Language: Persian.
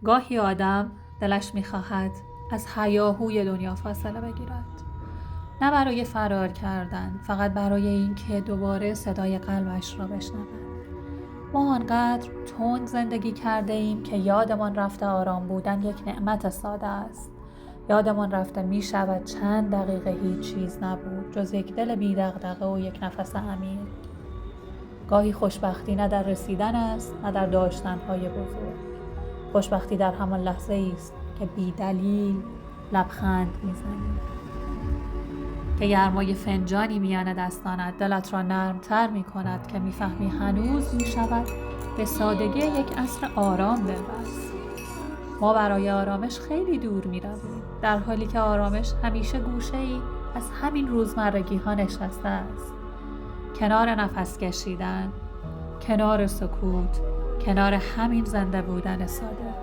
گاهی آدم دلش می‌خواهد از هیاهوی دنیا فاصله بگیرد. نه برای فرار کردن، فقط برای اینکه دوباره صدای قلبش را بشنود. ما آنقدر تند زندگی کرده ایم که یادمان رفته آرام بودن یک نعمت ساده است. یادمان رفته می شود چند دقیقه هیچ چیز نبود جز یک دل بی دغدغه و یک نفس عمیق. گاهی خوشبختی نه در رسیدن است، نه در داشتن‌های بزرگ. خوشبختی در همان لحظه است که بی دلیل لبخند می‌زنی، که گرمای فنجانی میان دستانت دلت را نرمتر می‌کند، که می‌فهمی هنوز می‌شود به سادگی یک عصر آرام دلبست. ما برای آرامش خیلی دور می‌رویم، در حالی که آرامش همیشه گوشه‌ای از همین روزمرگی‌ها نشسته است. کنار نفس کشیدن، کنار سکوت، کنار همین زنده بودن ساده.